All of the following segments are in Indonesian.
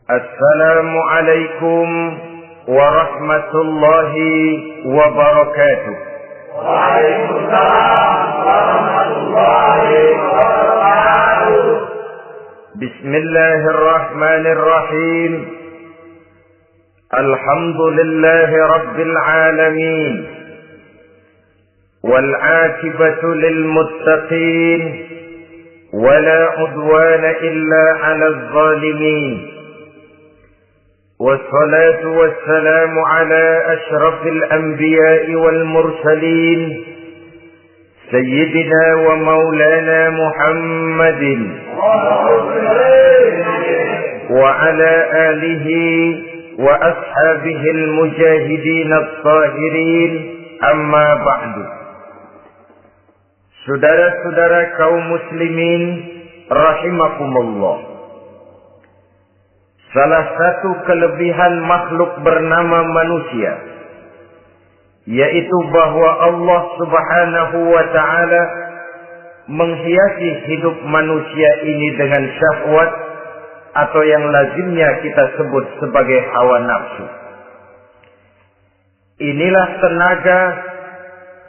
Assalamualaikum warahmatullahi wabarakatuh. Waalaikumsalam warahmatullahi wabarakatuh. Bismillahirrahmanirrahim. Alhamdulillahi rabbil alamin. Wal 'aqibatu lil muttaqin. Wala 'udwana illa 'alal zalimin. والصلاة والسلام على أشرف الأنبياء والمرسلين سيدنا ومولانا محمد وعلى آله وأصحابه المجاهدين الطاهرين أما بعد. Saudara-saudara kaum muslimin rahimakumullah. Salah satu kelebihan makhluk bernama manusia, yaitu bahwa Allah Subhanahu wa ta'ala menghiasi hidup manusia ini dengan syahwat atau yang lazimnya kita sebut sebagai hawa nafsu. Inilah tenaga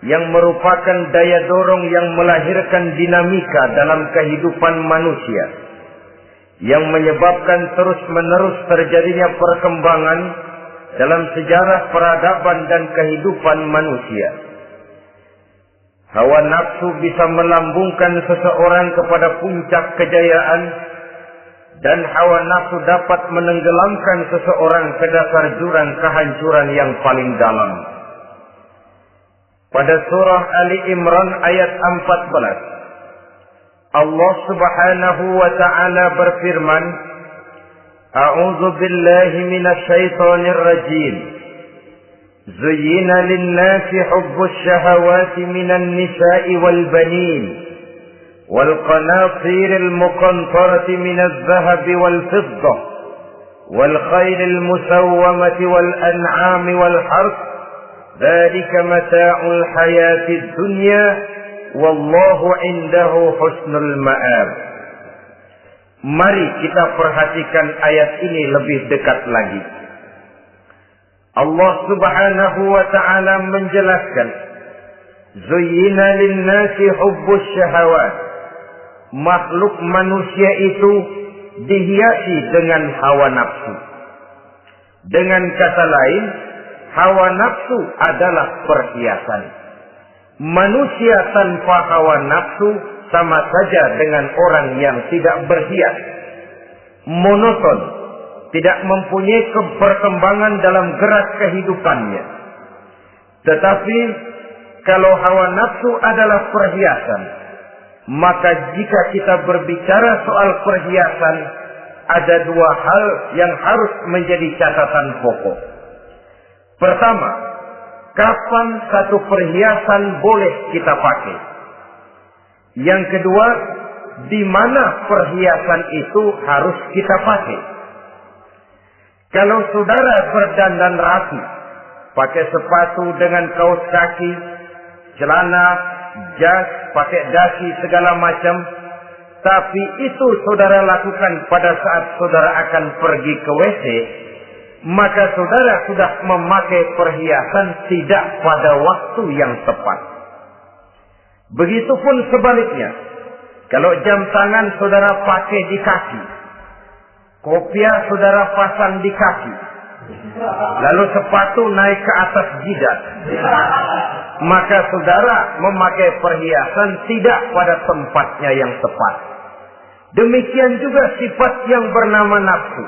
yang merupakan daya dorong yang melahirkan dinamika dalam kehidupan manusia, yang menyebabkan terus-menerus terjadinya perkembangan dalam sejarah peradaban dan kehidupan manusia. Hawa nafsu bisa melambungkan seseorang kepada puncak kejayaan, dan hawa nafsu dapat menenggelamkan seseorang ke dasar jurang kehancuran yang paling dalam. Pada surah Ali Imran ayat 14, Allah Subhanahu wa ta'ala berfirman, A'udzu billahi minasy syaithanir rajim. Zuyyina lin-nasi hubbus syahawati minan nisa'i wal banin wal qanatiril muqantarati minadh dhahabi wal fiddah wal khaylil musawwamati wal an'ami wal harth. Dzalika mata'ul hayatid dunya. Wallahu indahu husnul ma'ab. Mari kita perhatikan ayat ini lebih dekat lagi. Allah Subhanahu wa ta'ala menjelaskan, Zuyyina lin-nasi hubbus syahawat. Makhluk manusia itu dihiasi dengan hawa nafsu. Dengan kata lain, hawa nafsu adalah perhiasan. Manusia tanpa hawa nafsu sama saja dengan orang yang tidak berhias, monoton, tidak mempunyai perkembangan dalam gerak kehidupannya. Tetapi kalau hawa nafsu adalah perhiasan, maka jika kita berbicara soal perhiasan, ada dua hal yang harus menjadi catatan pokok. Pertama, kapan satu perhiasan boleh kita pakai? Yang kedua, di mana perhiasan itu harus kita pakai? Kalau saudara berdandan rapi, pakai sepatu dengan kaos kaki, celana, jas, pakai dasi segala macam, tapi itu saudara lakukan pada saat saudara akan pergi ke WC, maka saudara sudah memakai perhiasan tidak pada waktu yang tepat. Begitupun sebaliknya, kalau jam tangan saudara pakai di kaki, kopiah saudara pasang di kaki, lalu sepatu naik ke atas jidat, maka saudara memakai perhiasan tidak pada tempatnya yang tepat. Demikian juga sifat yang bernama nafsu.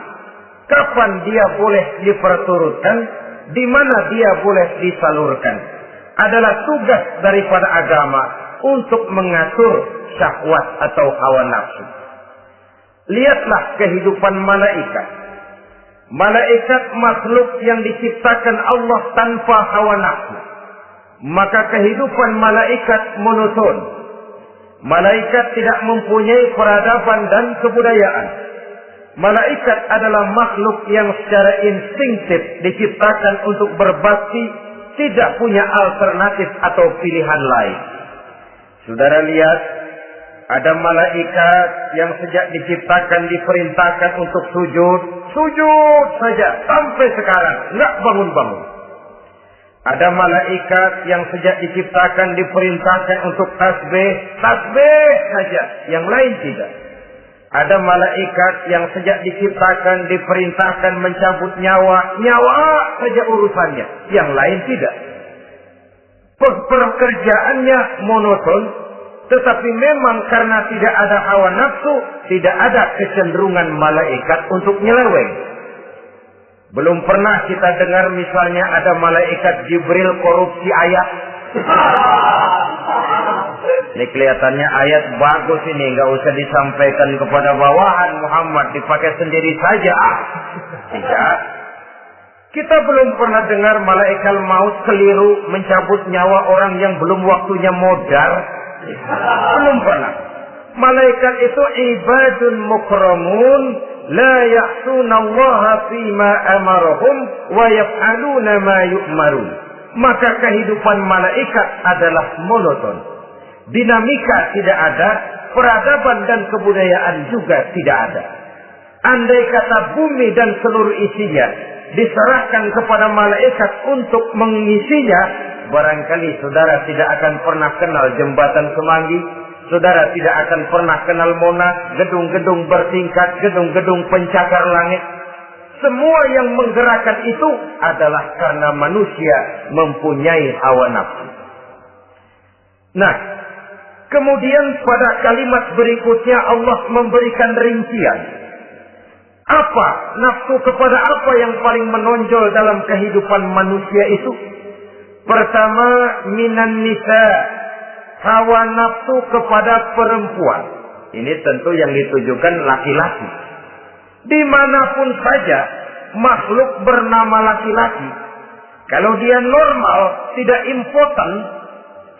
kapan dia boleh diperturutkan, di mana dia boleh disalurkan. Adalah tugas daripada agama untuk mengatur syahwat atau hawa nafsu. Lihatlah kehidupan malaikat. Malaikat makhluk yang diciptakan Allah tanpa hawa nafsu. Maka kehidupan malaikat monoton. Malaikat tidak mempunyai peradaban dan kebudayaan. Malaikat adalah makhluk yang secara instinktif diciptakan untuk berbakti, tidak punya alternatif atau pilihan lain. Saudara lihat, ada malaikat yang sejak diciptakan diperintahkan untuk sujud saja sampai sekarang, enggak bangun-bangun. Ada malaikat yang sejak diciptakan diperintahkan untuk tasbih saja, yang lain tidak. Ada malaikat yang sejak diciptakan diperintahkan mencabut nyawa saja urusannya, yang lain tidak. Pekerjaannya monoton, tetapi memang karena tidak ada hawa nafsu, tidak ada kecenderungan malaikat untuk nyeleweng. Belum pernah kita dengar misalnya ada malaikat Jibril korupsi ayat. Ini kelihatannya ayat bagus ini, nggak usah disampaikan kepada bawahan Muhammad, dipakai sendiri saja. Tidak. Kita belum pernah dengar malaikat maut keliru mencabut nyawa orang yang belum waktunya modar. Belum pernah. Malaikat itu ibadun mukramun, la ya'sunallaha fima amarahum wa yaf'aluna ma yu'marun. Maka kehidupan malaikat adalah monoton. Dinamika tidak ada, peradaban dan kebudayaan juga tidak ada. Andai kata bumi dan seluruh isinya diserahkan kepada malaikat untuk mengisinya, barangkali saudara tidak akan pernah kenal jembatan Semanggi, saudara tidak akan pernah kenal Monas, gedung-gedung bertingkat, gedung-gedung pencakar langit. Semua yang menggerakkan itu adalah karena manusia mempunyai hawa nafsu. Nah, kemudian pada kalimat berikutnya Allah memberikan rincian. Apa nafsu kepada apa yang paling menonjol dalam kehidupan manusia itu? Pertama, minan nisa, hawa nafsu kepada perempuan. Ini tentu yang ditujukan laki-laki. Dimanapun saja makhluk bernama laki-laki, kalau dia normal, tidak impoten,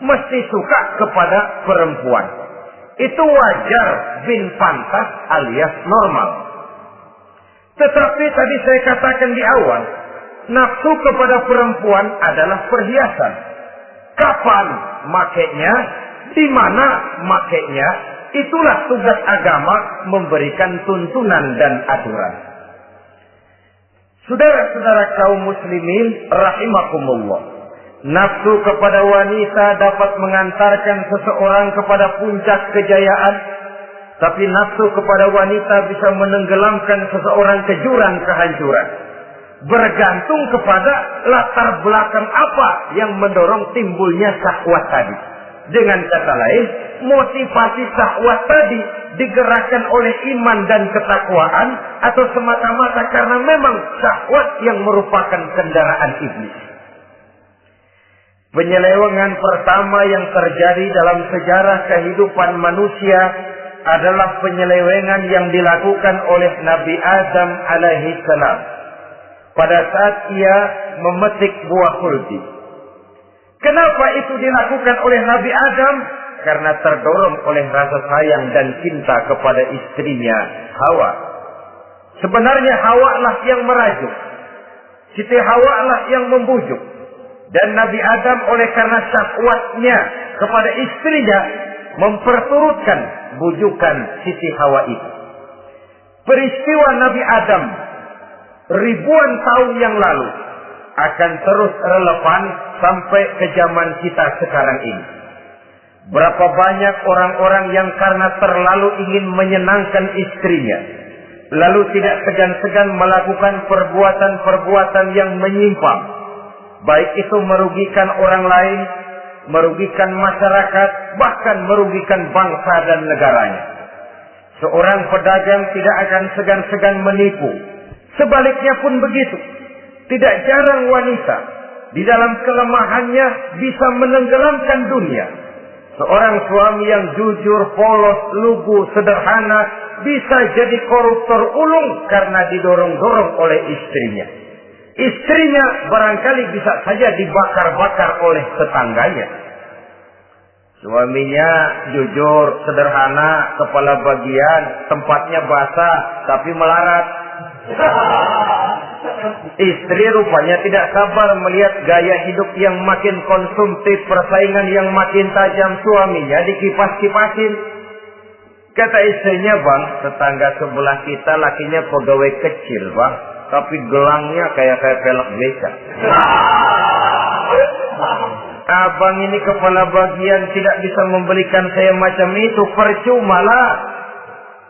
mesti suka kepada perempuan. Itu wajar, bin pantas alias normal. Tetapi tadi saya katakan di awal, nafsu kepada perempuan adalah perhiasan. Kapan makainya, di mana makainya, itulah tugas agama memberikan tuntunan dan aturan. Saudara-saudara kaum muslimin rahimakumullah, nafsu kepada wanita dapat mengantarkan seseorang kepada puncak kejayaan, tapi nafsu kepada wanita bisa menenggelamkan seseorang ke jurang kehancuran. Bergantung kepada latar belakang apa yang mendorong timbulnya syahwat tadi. Dengan kata lain, motivasi syahwat tadi digerakkan oleh iman dan ketakwaan, atau semata-mata karena memang syahwat yang merupakan kendaraan iblis. Penyelewengan pertama yang terjadi dalam sejarah kehidupan manusia adalah penyelewengan yang dilakukan oleh Nabi Adam alaihi salam pada saat ia memetik buah khuldi. Kenapa itu dilakukan oleh Nabi Adam? Karena terdorong oleh rasa sayang dan cinta kepada istrinya Hawa. Sebenarnya Hawa lah yang merajuk, Siti Hawa lah yang membujuk, dan Nabi Adam oleh karena syahwatnya kepada istrinya memperturutkan bujukan Siti Hawa itu. Peristiwa Nabi Adam ribuan tahun yang lalu akan terus relevan sampai ke zaman kita sekarang ini. Berapa banyak orang-orang yang karena terlalu ingin menyenangkan istrinya, lalu tidak segan-segan melakukan perbuatan-perbuatan yang menyimpang, baik itu merugikan orang lain, merugikan masyarakat, bahkan merugikan bangsa dan negaranya. Seorang pedagang tidak akan segan-segan menipu Sebaliknya pun begitu. Tidak jarang wanita di dalam kelemahannya bisa menenggelamkan dunia. Seorang suami yang jujur, polos, lugu, sederhana bisa jadi koruptor ulung karena didorong-dorong oleh istrinya. Istrinya barangkali bisa saja dibakar-bakar oleh tetangganya. Suaminya jujur, sederhana, kepala bagian, tempatnya basah tapi melarat. Istri rupanya tidak sabar melihat gaya hidup yang makin konsumtif, persaingan yang makin tajam, suaminya dikipas-kipasin. Kata istrinya, "Bang, tetangga sebelah kita lakinya pegawai kecil, Bang, tapi gelangnya kayak pelek beca. Abang ini kepala bagian tidak bisa membelikan saya macam itu, percuma lah."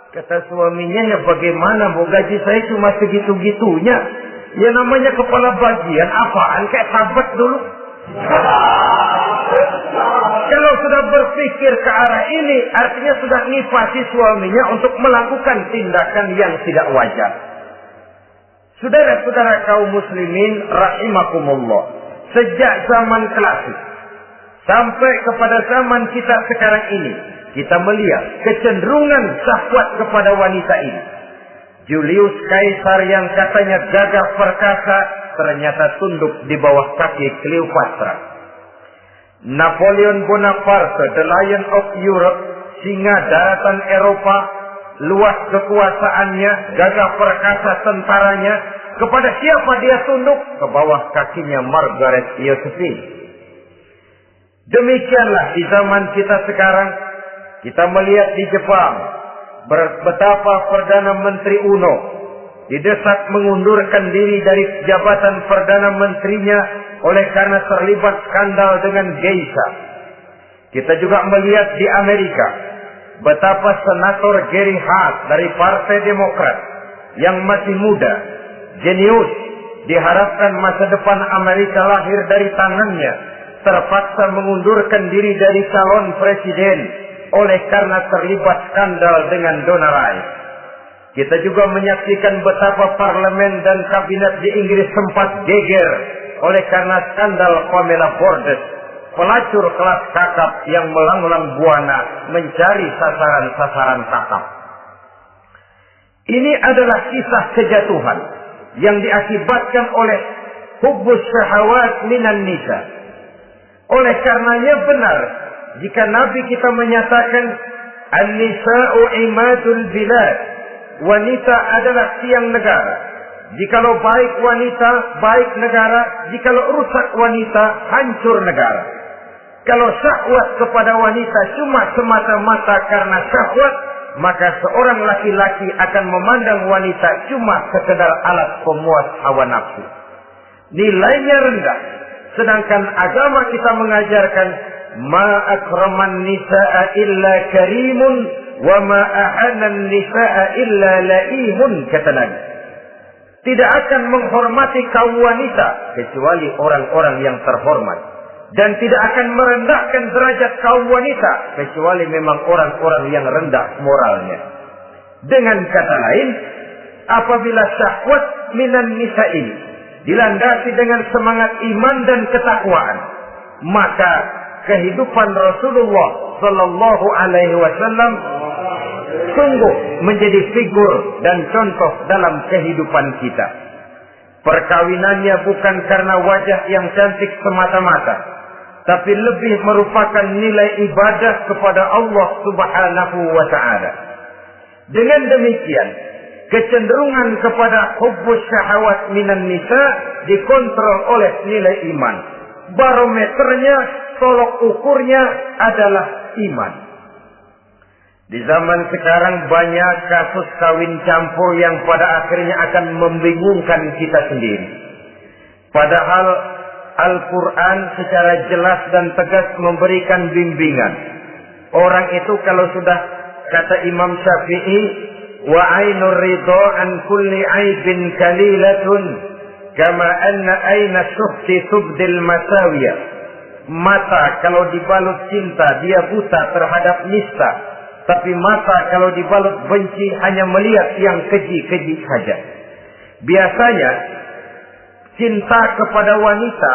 Kata suaminya, "Ya bagaimana, Bu, gaji saya cuma segitu-gitunya. Ya namanya kepala bagian, apaan, kayak sahabat dulu." Kalau sudah berpikir ke arah ini, artinya sudah ngipasi suaminya untuk melakukan tindakan yang tidak wajar. Saudara-saudara kaum muslimin rahimakumullah, sejak zaman klasik sampai kepada zaman kita sekarang ini, kita melihat kecenderungan syahwat kepada wanita ini. Julius Caesar yang katanya gagah perkasa ternyata tunduk di bawah kaki Cleopatra. Napoleon Bonaparte, the Lion of Europe, singa daratan Eropa, luas kekuasaannya, gagah perkasa tentaranya, kepada siapa dia tunduk? Ke bawah kakinya Margaret Josephine. Demikianlah di zaman kita sekarang, kita melihat di Jepang, betapa Perdana Menteri Uno didesak mengundurkan diri dari jabatan Perdana Menterinya oleh karena terlibat skandal dengan geisha. Kita juga melihat di Amerika, betapa Senator Gary Hart dari Partai Demokrat yang masih muda, jenius, diharapkan masa depan Amerika lahir dari tangannya, terpaksa mengundurkan diri dari calon presiden oleh karena terlibat skandal dengan donor Rice. Kita juga menyaksikan betapa parlemen dan kabinet di Inggris sempat geger oleh karena skandal Pamela Bordes, pelacur kelas kakap yang melanglang buana mencari sasaran-sasaran kakap. Ini adalah kisah kejatuhan yang diakibatkan oleh hubbus syahawat minan nisa. Oleh karenanya benar jika Nabi kita menyatakan an-nisa'u imadul bilad, wanita adalah tiang negara. Jikalau baik wanita, baik negara. Jikalau rusak wanita, hancur negara. Kalau syahwat kepada wanita cuma semata-mata karena syahwat, maka seorang laki-laki akan memandang wanita cuma sekedar alat pemuas hawa nafsu. Nilainya rendah. Sedangkan agama kita mengajarkan ma akraman nisa'a illa karimun wa ma ahanan nisa'a illa laimun, kata Nabi. Tidak akan menghormati kaum wanita kecuali orang-orang yang terhormat, dan tidak akan merendahkan derajat kaum wanita kecuali memang orang-orang yang rendah moralnya. Dengan kata lain, apabila syahwat minan nisa ini dilandasi dengan semangat iman dan ketakwaan, maka kehidupan Rasulullah Sallallahu Alaihi Wasallam sungguh menjadi figur dan contoh dalam kehidupan kita. Perkawinannya bukan karena wajah yang cantik semata-mata, tapi lebih merupakan nilai ibadah kepada Allah Subhanahu wa Ta'ala. Dengan demikian, kecenderungan kepada hubbus syahawat minan nisa dikontrol oleh nilai iman. Barometernya, tolok ukurnya adalah iman. Di zaman sekarang banyak kasus kawin campur yang pada akhirnya akan membingungkan kita sendiri. Padahal Al-Quran secara jelas dan tegas memberikan bimbingan. Orang itu kalau sudah, kata Imam Syafi'i, wa ainur ridha an kulli aibin kalilatun kama anna aina syuhti tubdil masawiyah. Mata kalau dibalut cinta dia buta terhadap nista, tapi mata kalau dibalut benci hanya melihat yang keji-keji saja. Biasanya cinta kepada wanita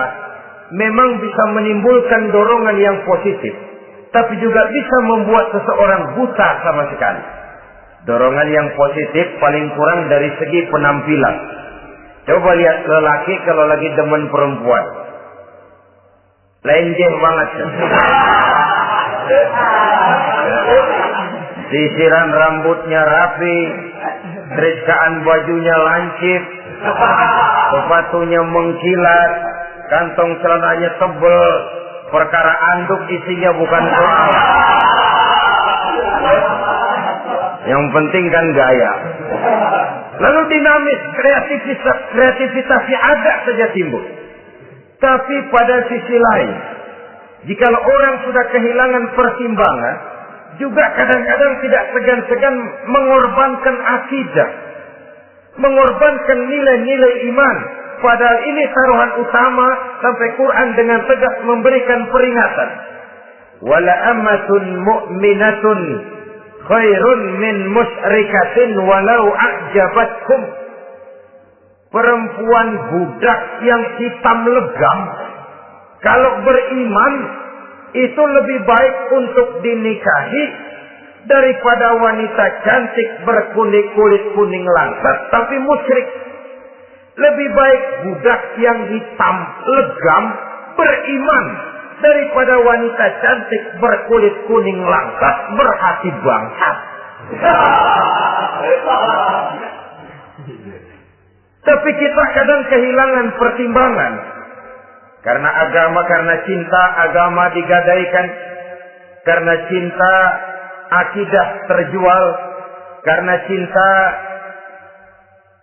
memang bisa menimbulkan dorongan yang positif, tapi juga bisa membuat seseorang buta sama sekali. Dorongan yang positif paling kurang dari segi penampilan. Coba lihat lelaki kalau lagi demen perempuan, lenjeh banget. Sisiran rambutnya rapi, triskaan bajunya lancip, sepatunya mengkilat, kantong celananya tebel, perkara anduk isinya bukan soal. Yang penting kan gaya. Lalu dinamis, kreativitasnya ada saja timbul. Tapi pada sisi lain, jika orang sudah kehilangan pertimbangan, juga kadang-kadang tidak segan-segan mengorbankan akidah, mengorbankan nilai-nilai iman. Padahal ini taruhan utama, sampai Quran dengan tegas memberikan peringatan. Wala ammatun mu'minatun khairun min musyrikatin walau a'jabatkum. Perempuan budak yang hitam legam, kalau beriman, itu lebih baik untuk dinikahi daripada wanita cantik berkulit kuning langsat tapi musyrik. Lebih baik budak yang hitam legam beriman daripada wanita cantik berkulit kuning langsat berhati bangsat. Tapi kita kadang kehilangan pertimbangan. Karena agama, karena cinta agama digadaikan. Karena cinta akidah terjual. Karena cinta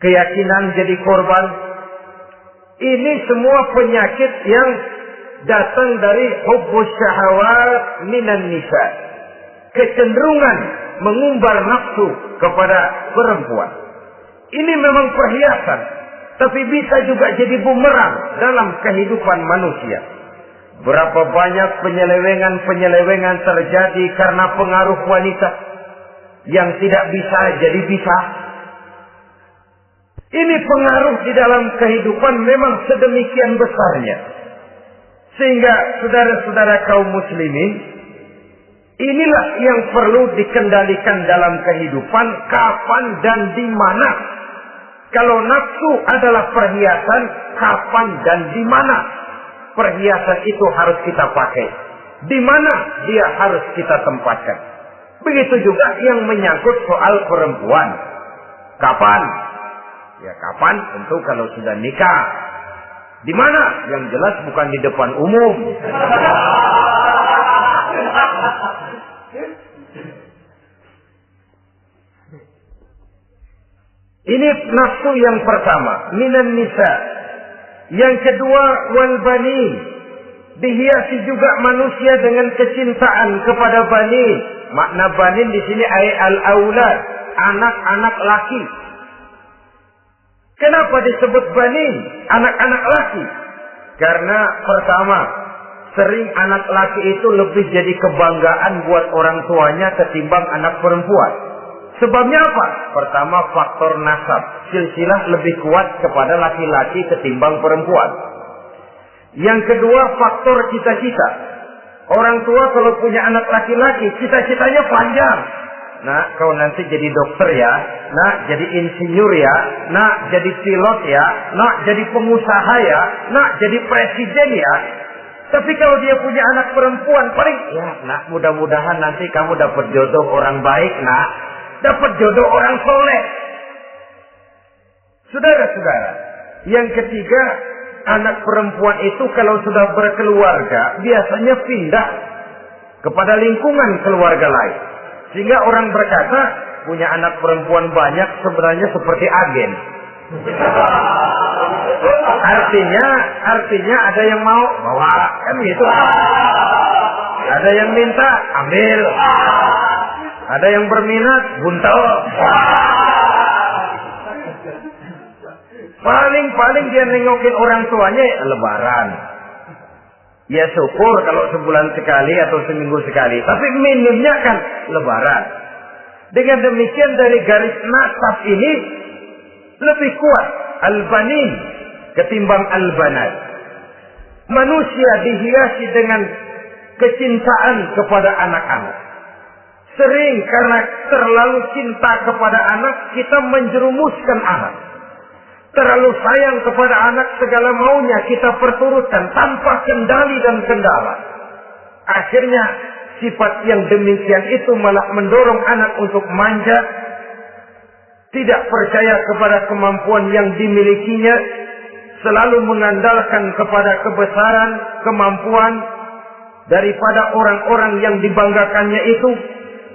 keyakinan jadi korban. Ini semua penyakit yang datang dari hubbus syahawat minan nisa. Kecenderungan mengumbar nafsu kepada perempuan. Ini memang perhiasan, tapi bisa juga jadi bumerang dalam kehidupan manusia. Berapa banyak penyelewengan terjadi karena pengaruh wanita yang tidak bisa jadi bisa. Ini pengaruh di dalam kehidupan memang sedemikian besarnya. Sehingga saudara-saudara kaum muslimin, inilah yang perlu dikendalikan dalam kehidupan, kapan dan di mana. Kalau nafsu adalah perhiasan, kapan dan di mana perhiasan itu harus kita pakai. Di mana dia harus kita tempatkan. Begitu juga yang menyangkut soal perempuan. Kapan? Ya kapan? Tentu kalau sudah nikah. Di mana? Yang jelas bukan di depan umum. Ini nafsu yang pertama, minan nisa. Yang kedua, wal banin. Dihiasi juga manusia dengan kecintaan kepada banin. Makna banin di sini al-aulad, anak-anak laki. Kenapa disebut banin, anak-anak laki? Karena pertama, sering anak laki itu lebih jadi kebanggaan buat orang tuanya ketimbang anak perempuan. Sebabnya apa? Pertama, faktor nasab. Silsilah lebih kuat kepada laki-laki ketimbang perempuan. Yang kedua, faktor cita-cita. Orang tua kalau punya anak laki-laki, cita-citanya panjang. Nak, kau nanti jadi dokter ya. Nak, jadi insinyur ya. Nak, jadi pilot ya. Nak, jadi pengusaha ya. Nak, jadi presiden ya. Tapi kalau dia punya anak perempuan, paling, ya nak, mudah-mudahan nanti kamu dapat jodoh orang baik, nak. Dapat jodoh orang soleh. Saudara-saudara, yang ketiga, anak perempuan itu kalau sudah berkeluarga, biasanya pindah kepada lingkungan keluarga lain. Sehingga orang berkata, punya anak perempuan banyak sebenarnya seperti agen. Artinya ada yang mau bawa, kan gitu. Ada yang minta, ambil. Ada yang berminat, buntel. Paling dia nengokin orang tuanya lebaran. Ya syukur kalau sebulan sekali atau seminggu sekali. Tapi minimnya kan lebaran. Dengan demikian dari garis nasab ini lebih kuat al-banin ketimbang al-banat. Manusia dihiasi dengan kecintaan kepada anak-anak. Sering karena terlalu cinta kepada anak, kita menjerumuskan anak. Terlalu sayang kepada anak, segala maunya kita perturutkan tanpa kendali dan kendala. Akhirnya sifat yang demikian itu malah mendorong anak untuk manja, tidak percaya kepada kemampuan yang dimilikinya, selalu mengandalkan kepada kebesaran, kemampuan daripada orang-orang yang dibanggakannya itu.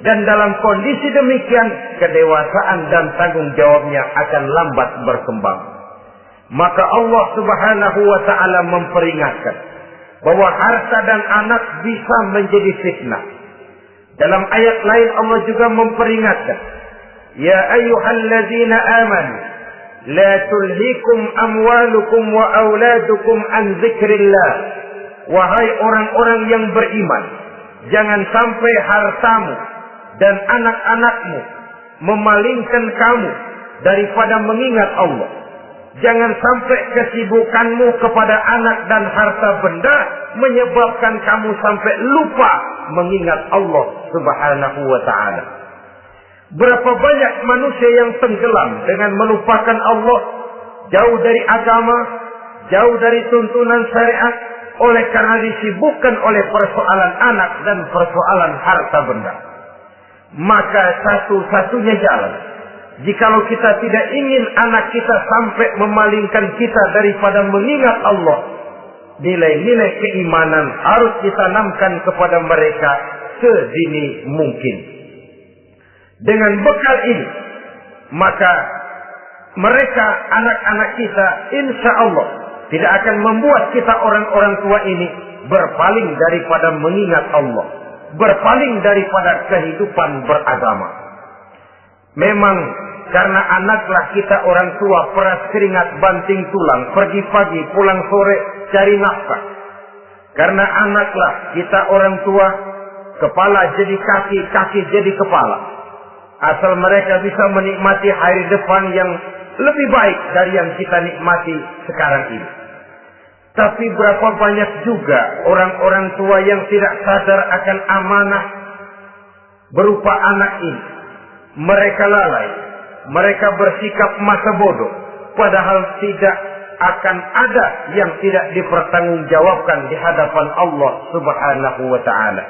Dan dalam kondisi demikian, kedewasaan dan tanggung jawabnya akan lambat berkembang. Maka Allah Subhanahu wa ta'ala memperingatkan bahwa harta dan anak bisa menjadi fitnah. Dalam ayat lain Allah juga memperingatkan, ya ayyuhalladzina amanu la tulhikum amwalukum wa auladukum an dzikrillah. Wahai orang-orang yang beriman, jangan sampai hartamu dan anak-anakmu memalingkan kamu daripada mengingat Allah. Jangan sampai kesibukanmu kepada anak dan harta benda menyebabkan kamu sampai lupa mengingat Allah Subhanahu wa ta'ala. Berapa banyak manusia yang tenggelam dengan melupakan Allah, jauh dari agama, jauh dari tuntunan syariat, oleh karena disibukkan oleh persoalan anak dan persoalan harta benda. Maka satu-satunya jalan, jikalau kita tidak ingin anak kita sampai memalingkan kita daripada mengingat Allah, nilai-nilai keimanan harus ditanamkan kepada mereka sedini mungkin. Dengan bekal ini, maka mereka, anak-anak kita, insya Allah tidak akan membuat kita orang-orang tua ini berpaling daripada mengingat Allah, berpaling daripada kehidupan beragama. Memang karena anaklah kita orang tua peras keringat banting tulang, pergi pagi pulang sore cari nafkah. Karena anaklah kita orang tua kepala jadi kaki, kaki jadi kepala. Asal mereka bisa menikmati hari depan yang lebih baik dari yang kita nikmati sekarang ini. Tapi berapa banyak juga orang-orang tua yang tidak sadar akan amanah berupa anak ini. Mereka lalai, mereka bersikap masa bodoh, padahal tidak akan ada yang tidak dipertanggungjawabkan di hadapan Allah Subhanahu wa ta'ala.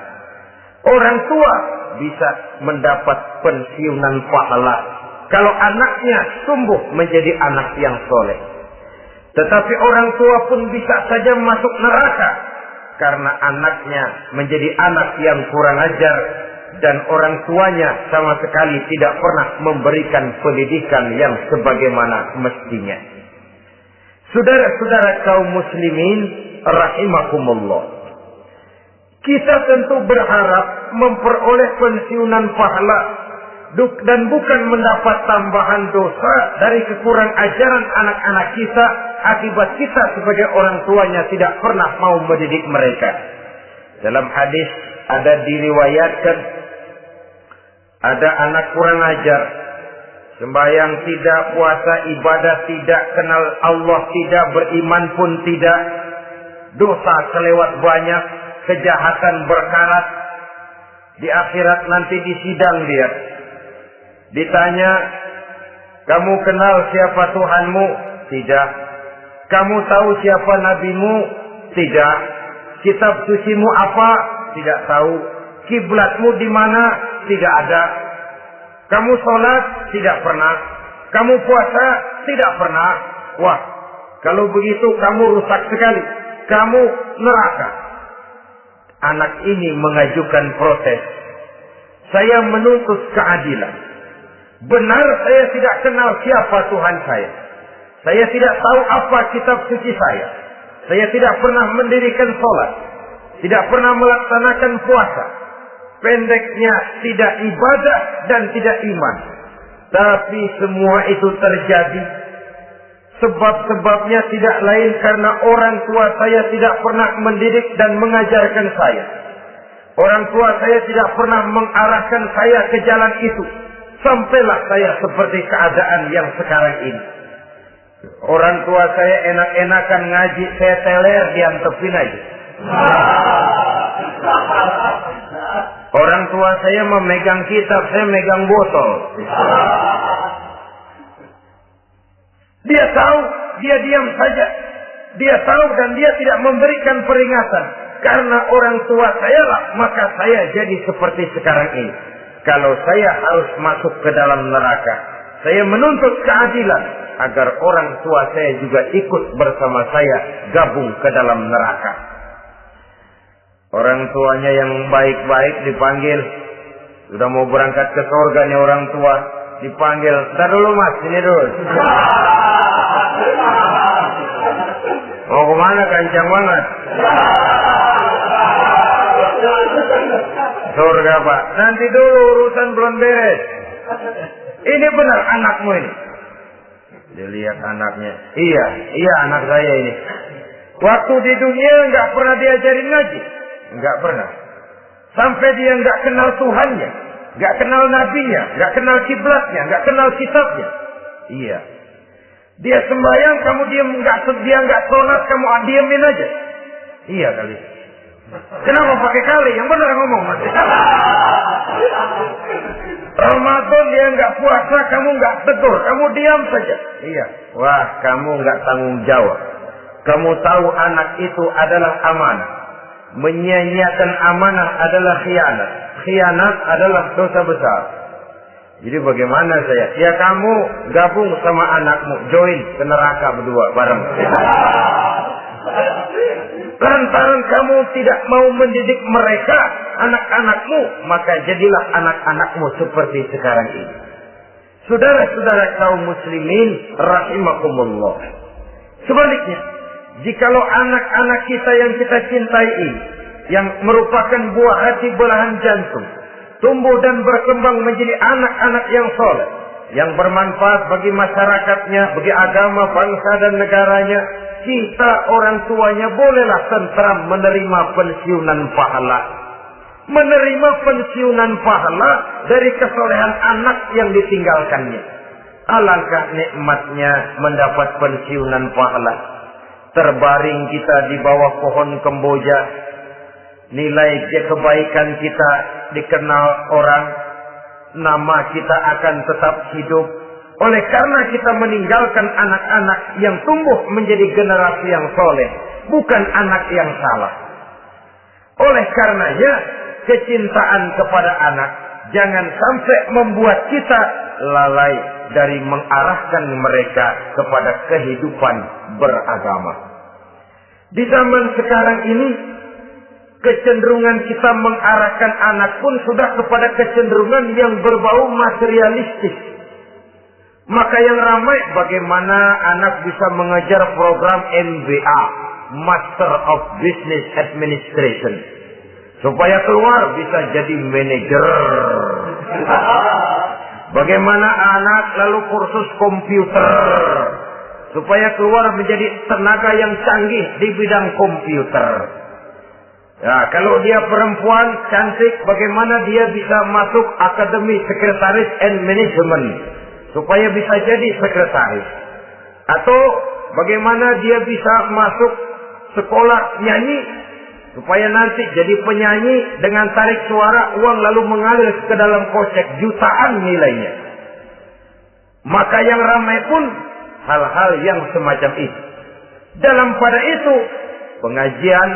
Orang tua bisa mendapat pensiunan pahala kalau anaknya tumbuh menjadi anak yang soleh. Tetapi orang tua pun bisa saja masuk neraka karena anaknya menjadi anak yang kurang ajar dan orang tuanya sama sekali tidak pernah memberikan pendidikan yang sebagaimana mestinya. Saudara-saudara kaum muslimin rahimakumullah, kita tentu berharap memperoleh pensiunan pahala dan bukan mendapat tambahan dosa dari kekurang ajaran anak-anak kita akibat kita sebagai orang tuanya tidak pernah mau mendidik mereka. Dalam hadis ada diriwayatkan, ada anak kurang ajar, sembahyang tidak, puasa ibadah tidak, kenal Allah tidak, beriman pun tidak, dosa kelewat banyak, kejahatan berkarat. Di akhirat nanti disidang dia. Ditanya, kamu kenal siapa Tuhanmu? Tidak. Kamu tahu siapa nabimu? Tidak. Kitab sucimu apa? Tidak tahu. Kiblatmu di mana? Tidak ada. Kamu sholat? Tidak pernah. Kamu puasa? Tidak pernah. Wah, kalau begitu kamu rusak sekali. Kamu neraka. Anak ini mengajukan protes. Saya menuntut keadilan. Benar saya tidak kenal siapa Tuhan saya. Saya tidak tahu apa kitab suci saya. Saya tidak pernah mendirikan sholat. Tidak pernah melaksanakan puasa. Pendeknya tidak ibadah dan tidak iman. Tapi semua itu terjadi. Sebab-sebabnya tidak lain karena orang tua saya tidak pernah mendidik dan mengajarkan saya. Orang tua saya tidak pernah mengarahkan saya ke jalan itu. Sampailah saya seperti keadaan yang sekarang ini. Orang tua saya enak-enakan ngaji, saya teler diantepin aja. Orang tua saya memegang kitab, saya megang botol. Dia tahu, dia diam saja. Dia tahu dan dia tidak memberikan peringatan. Karena orang tua saya lah, maka saya jadi seperti sekarang ini. Kalau saya harus masuk ke dalam neraka, saya menuntut keadilan agar orang tua saya juga ikut bersama saya gabung ke dalam neraka. Orang tuanya yang baik-baik dipanggil, sudah mau berangkat ke surga nih orang tua, dipanggil, "Ntar dulu mas, sini dulu." Mau kemana, kencang banget? Surga pak, nanti dulu urusan belum beres. Ini benar anakmu ini. Dilihat anaknya, iya anak saya ini. Waktu di dunia nggak pernah diajarin ngaji, nggak pernah. Sampai dia nggak kenal Tuhannya, nggak kenal nabinya, nggak kenal kiblatnya, nggak kenal kitabnya. Iya. Dia sembahyang, kamu diam, dia nggak sholat, kamu diemin aja. Iya kali. Kenapa pakai kali? Yang benar ngomong mas. Ramadan dia nggak puasa, kamu nggak tegur, kamu diam saja. Iya. Wah, kamu nggak tanggung jawab. Kamu tahu anak itu adalah amanah. Menyia-nyiakan amanah adalah khianat. Khianat adalah dosa besar. Jadi bagaimana saya? Ya kamu gabung sama anakmu, join ke neraka berdua bareng. Lantaran kamu tidak mau mendidik mereka, anak-anakmu, maka jadilah anak-anakmu seperti sekarang ini. Saudara-saudara kaum muslimin rahimakumullah. Sebaliknya, jikalau anak-anak kita yang kita cintai ini, yang merupakan buah hati belahan jantung, tumbuh dan berkembang menjadi anak-anak yang soleh, yang bermanfaat bagi masyarakatnya, bagi agama, bangsa dan negaranya, kita orang tuanya bolehlah tentram menerima pensiunan pahala. Menerima pensiunan pahala dari kesolehan anak yang ditinggalkannya. Alangkah nikmatnya mendapat pensiunan pahala. Terbaring kita di bawah pohon kemboja, nilai kebaikan kita dikenal orang, nama kita akan tetap hidup. Oleh karena kita meninggalkan anak-anak yang tumbuh menjadi generasi yang soleh, bukan anak yang salah. Oleh karenanya, kecintaan kepada anak jangan sampai membuat kita lalai dari mengarahkan mereka kepada kehidupan beragama. Di zaman sekarang ini, kecenderungan kita mengarahkan anak pun sudah kepada kecenderungan yang berbau materialistis. Maka yang ramai bagaimana anak bisa mengejar program MBA, Master of Business Administration, supaya keluar bisa jadi manajer. Bagaimana anak lalu kursus komputer, supaya keluar menjadi tenaga yang canggih di bidang komputer. Ya, kalau dia perempuan cantik, bagaimana dia bisa masuk Akademi Sekretaris and Management, supaya bisa jadi sekretaris. Atau bagaimana dia bisa masuk sekolah nyanyi, supaya nanti jadi penyanyi dengan tarik suara, uang lalu mengalir ke dalam kocek jutaan nilainya. Maka yang ramai pun hal-hal yang semacam itu. Dalam pada itu, pengajian,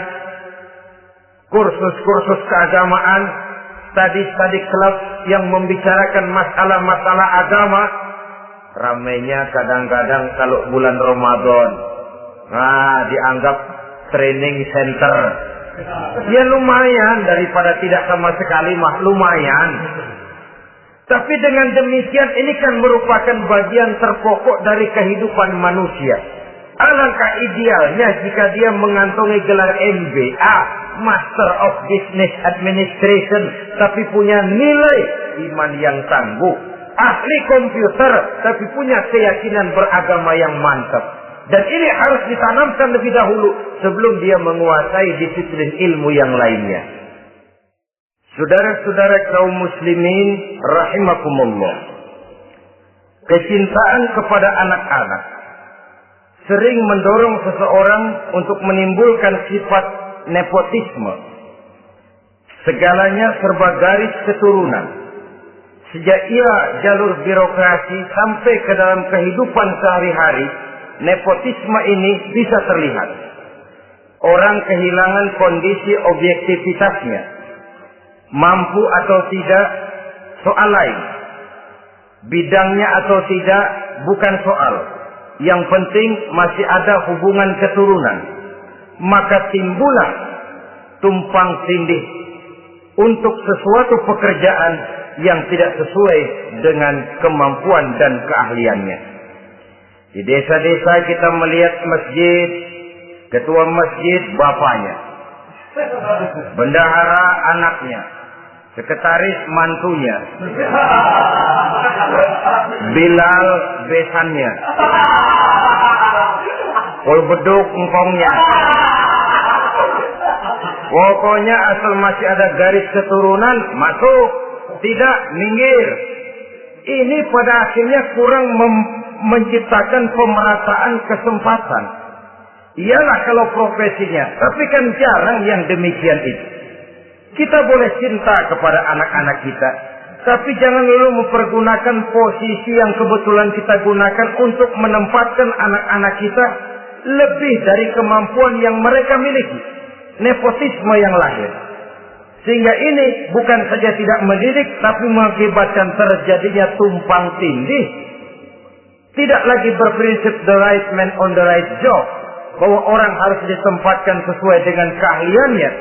kursus-kursus keagamaan, study club yang membicarakan masalah-masalah agama, ramainya kadang-kadang kalau bulan Ramadan, dianggap training center. Ya lumayan, daripada tidak sama sekali mah lumayan. Tapi dengan demikian ini kan merupakan bagian terpokok dari kehidupan manusia. Alangkah idealnya jika dia mengantongi gelar MBA, Master of Business Administration, tapi punya nilai iman yang tangguh, ahli komputer, tapi punya keyakinan beragama yang mantap. Dan ini harus ditanamkan lebih dahulu sebelum dia menguasai disiplin ilmu yang lainnya. Saudara-saudara kaum muslimin rahimakumullah, kecintaan kepada anak-anak sering mendorong seseorang untuk menimbulkan sifat nepotisme. Segalanya serba garis keturunan. Sejak ia jalur birokrasi sampai ke dalam kehidupan sehari-hari, nepotisme ini bisa terlihat. Orang kehilangan kondisi objektivitasnya. Mampu atau tidak, soal lain. Bidangnya atau tidak, bukan soal. Yang penting masih ada hubungan keturunan. Maka timbullah tumpang tindih untuk sesuatu pekerjaan yang tidak sesuai dengan kemampuan dan keahliannya. Di desa-desa kita melihat masjid, ketua masjid bapaknya, bendahara anaknya, sekretaris mantunya, Bilal besannya, polbeduk engkongnya. Pokoknya asal masih ada garis keturunan, masuk. Tidak, minggir. Ini pada akhirnya kurang menciptakan pemerataan kesempatan. Iyalah kalau profesinya, tapi kan jarang yang demikian itu. Kita boleh cinta kepada anak-anak kita, tapi jangan lalu mempergunakan posisi yang kebetulan kita gunakan untuk menempatkan anak-anak kita lebih dari kemampuan yang mereka miliki. Nepotisme yang lahir. Sehingga ini bukan saja tidak mendidik, tapi mengakibatkan terjadinya tumpang tindih. Tidak lagi berprinsip the right man on the right job, bahwa orang harus ditempatkan sesuai dengan keahliannya,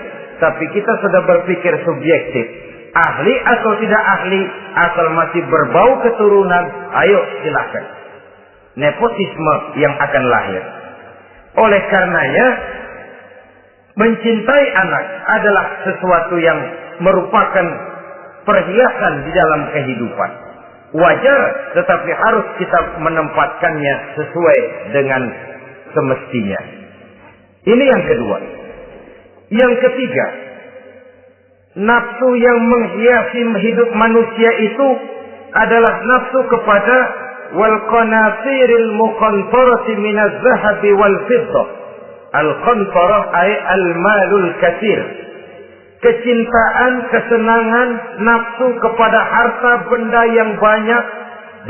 tapi kita sudah berpikir subjektif. Ahli atau tidak ahli, asal masih berbau keturunan, ayo silakan. Nepotisme yang akan lahir. Oleh karenanya, mencintai anak adalah sesuatu yang merupakan perhiasan di dalam kehidupan. Wajar, tetapi harus kita menempatkannya sesuai dengan semestinya. Ini yang kedua. Yang ketiga, nafsu yang menghiasi hidup manusia itu adalah nafsu kepada wal qanatiril muqantarati minaz zahabi wal fiddah. Al-qantarah ay al-malul katsir. Kecintaan, kesenangan, nafsu kepada harta benda yang banyak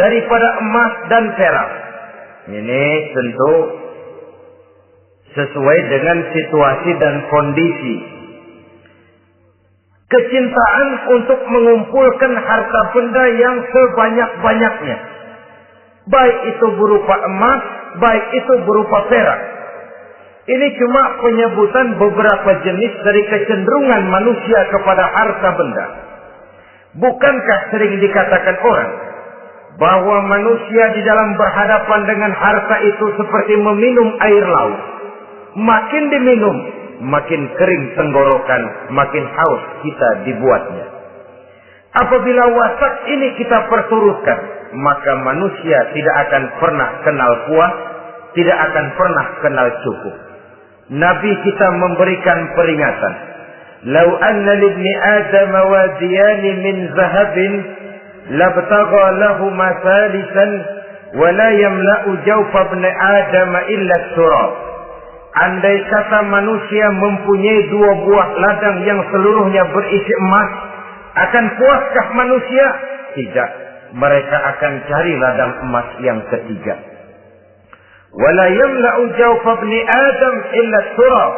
daripada emas dan perak. Ini tentu sesuai dengan situasi dan kondisi. Kecintaan untuk mengumpulkan harta benda yang sebanyak-banyaknya. Baik itu berupa emas, baik itu berupa perak. Ini cuma penyebutan beberapa jenis dari kecenderungan manusia kepada harta benda. Bukankah sering dikatakan orang bahwa manusia di dalam berhadapan dengan harta itu seperti meminum air laut. Makin diminum, makin kering tenggorokan, makin haus kita dibuatnya. Apabila watak ini kita perturutkan, maka manusia tidak akan pernah kenal puas, tidak akan pernah kenal cukup. Nabi kita memberikan peringatan. Lau anna libni Adam wadiyan min zahabin labtagha lahu masalisan wa la yamla'u jawfa ibni Adam illa turab. Andai kata manusia mempunyai dua buah ladang yang seluruhnya berisi emas, akan puaskah manusia? Tidak. Mereka akan cari ladang emas yang ketiga. Wala yamla'u jawfa ibni Adam illa turab.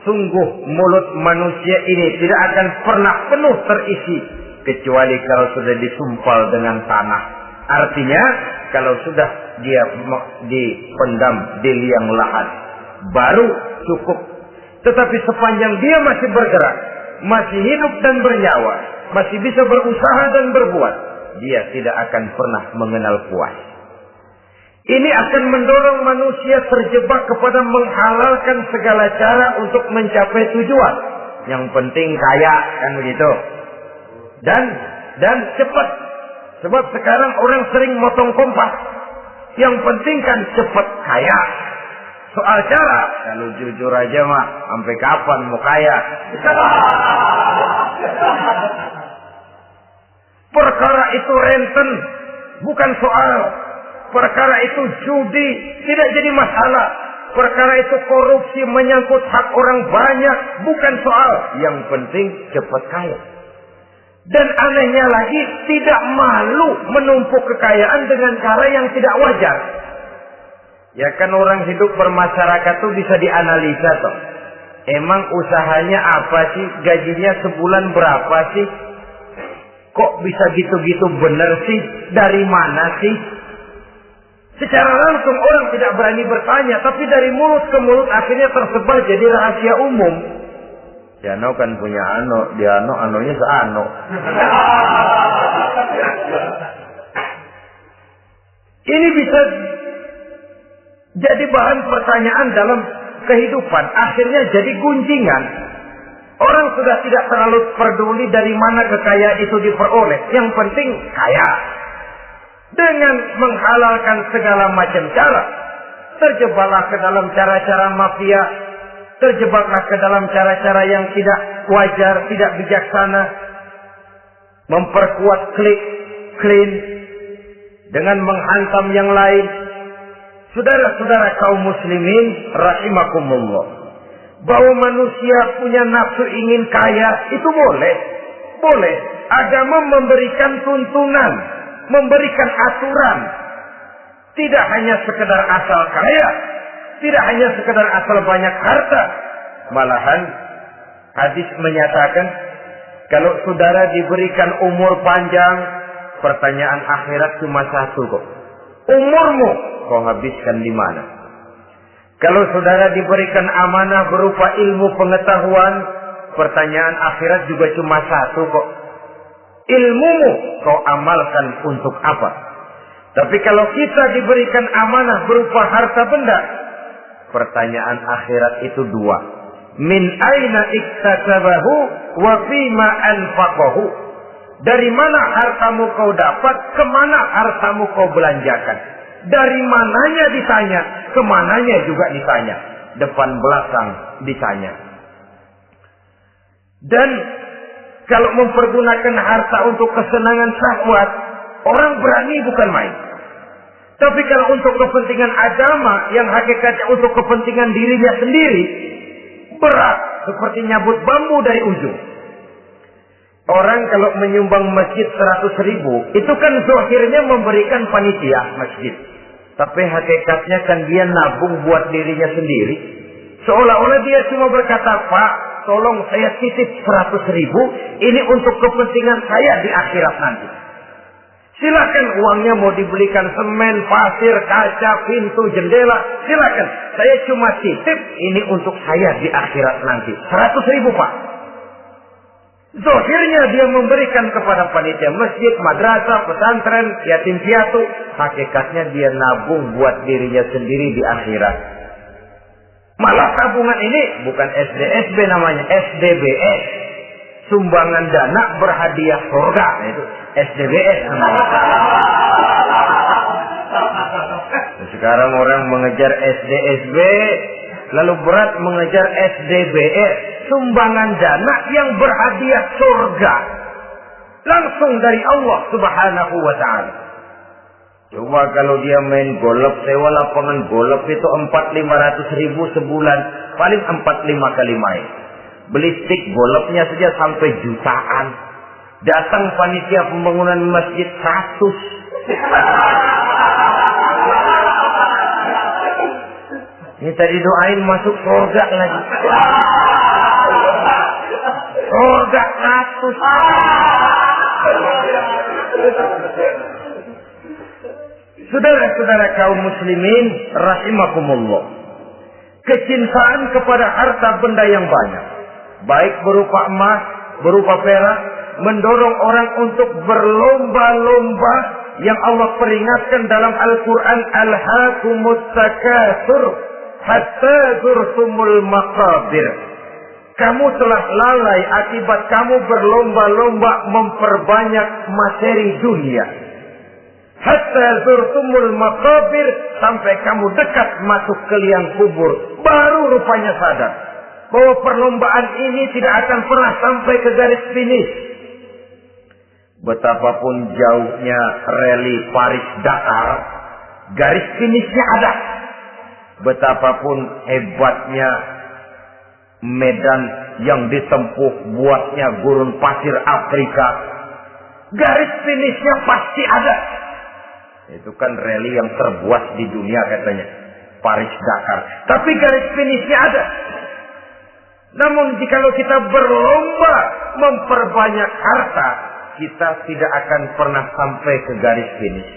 Sungguh mulut manusia ini tidak akan pernah penuh terisi kecuali kalau sudah disumpal dengan tanah. Artinya kalau sudah dia dipendam di liang lahat baru cukup. Tetapi sepanjang dia masih bergerak, masih hidup dan bernyawa, masih bisa berusaha dan berbuat, dia tidak akan pernah mengenal puas. Ini akan mendorong manusia terjebak kepada menghalalkan segala cara untuk mencapai tujuan. Yang penting kaya, kan begitu. Dan cepat. Sebab sekarang orang sering motong kompas. Yang penting kan cepat kaya. Soal cara, kalau jujur aja mah, sampai kapan mau kaya? Perkara itu renten, bukan soal perkara itu judi tidak jadi masalah, perkara itu korupsi menyangkut hak orang banyak bukan soal, yang penting cepat kaya. Dan anehnya lagi, tidak malu menumpuk kekayaan dengan cara yang tidak wajar. Ya kan orang hidup bermasyarakat tuh bisa dianalisa toh. Emang usahanya apa sih? Gajinya sebulan berapa sih? Kok bisa gitu-gitu bener sih? Dari mana sih? Secara langsung orang tidak berani bertanya, tapi dari mulut ke mulut akhirnya tersebar jadi rahasia umum. Ya ano kan punya ano, dia ano, anonya seano. Ini bisa jadi bahan pertanyaan dalam kehidupan, akhirnya jadi gunjingan. Orang sudah tidak terlalu peduli dari mana kekayaan itu diperoleh, yang penting kaya. Dengan menghalalkan segala macam cara, terjebaklah ke dalam cara-cara mafia, terjebaklah ke dalam cara-cara yang tidak wajar, tidak bijaksana, memperkuat klaim dengan menghantam yang lain. Saudara-saudara kaum muslimin rahimakumullah, bahwa manusia punya nafsu ingin kaya itu boleh. Boleh. Agama memberikan tuntunan, memberikan aturan. Tidak hanya sekedar asal kaya, tidak hanya sekedar asal banyak harta. Malahan hadis menyatakan, kalau saudara diberikan umur panjang, pertanyaan akhirat cuma satu kok. Umurmu kau habiskan di mana? Kalau saudara diberikan amanah berupa ilmu pengetahuan, pertanyaan akhirat juga cuma satu kok. Ilmumu kau amalkan untuk apa? Tapi kalau kita diberikan amanah berupa harta benda, pertanyaan akhirat itu dua. Min aina iktasabahu wa fima anfaqahu. Dari mana hartamu kau dapat, kemana hartamu kau belanjakan. Dari mananya ditanya, kemananya juga ditanya. Depan belakang ditanya. Dan kalau mempergunakan harta untuk kesenangan syahwat, orang berani bukan main. Tapi kalau untuk kepentingan agama, yang hakikatnya untuk kepentingan dirinya sendiri, berat seperti nyabut bambu dari ujung. Orang kalau menyumbang masjid 100.000, itu kan zahirnya memberikan panitia masjid. Tapi hakikatnya kan dia nabung buat dirinya sendiri. Seolah-olah dia cuma berkata, Pak, tolong saya titip 100.000, ini untuk kepentingan saya di akhirat nanti. Silakan uangnya mau dibelikan semen, pasir, kaca, pintu, jendela, silakan. Saya cuma titip, ini untuk saya di akhirat nanti. 100.000 Pak. Zahirnya dia memberikan kepada panitia masjid, madrasah, pesantren, yatim piatu. Hakikatnya dia nabung buat dirinya sendiri di akhirat. Malah tabungan ini bukan SDSB namanya, SDBS. Sumbangan dana berhadiah surga. Itu SDBS namanya. Sekarang orang mengejar SDSB, lalu berat mengejar SDBS. Sumbangan dana yang berhadiah surga. Langsung dari Allah subhanahu wa ta'ala. Coba kalau dia main golf, sewa lapangan golf itu 400-500 ribu sebulan. Paling 4-5 kali main. Beli stick golfnya saja sampai jutaan. Datang panitia pembangunan masjid 100. Ini tadi doain masuk surga lagi. Surga 100. Saudara-saudara kaum muslimin rahimakumullah. Kecintaan kepada harta benda yang banyak, baik berupa emas, berupa perak, mendorong orang untuk berlomba-lomba yang Allah peringatkan dalam Al-Quran, Alhaakumut takatsur hatta zurtumul maqabir. Kamu telah lalai akibat kamu berlomba-lomba memperbanyak materi dunia. Hatta zurtumul maqabir, sampai kamu dekat masuk ke liang kubur, baru rupanya sadar bahwa perlombaan ini tidak akan pernah sampai ke garis finish. Betapapun jauhnya rally Paris-Dakar, garis finishnya ada. Betapapun hebatnya medan yang ditempuh buatnya gurun pasir Afrika, garis finishnya pasti ada. Itu kan rally yang terbuat di dunia katanya, Paris-Dakar. Tapi garis finishnya ada. Namun jikalau kita berlomba memperbanyak harta, kita tidak akan pernah sampai ke garis finish.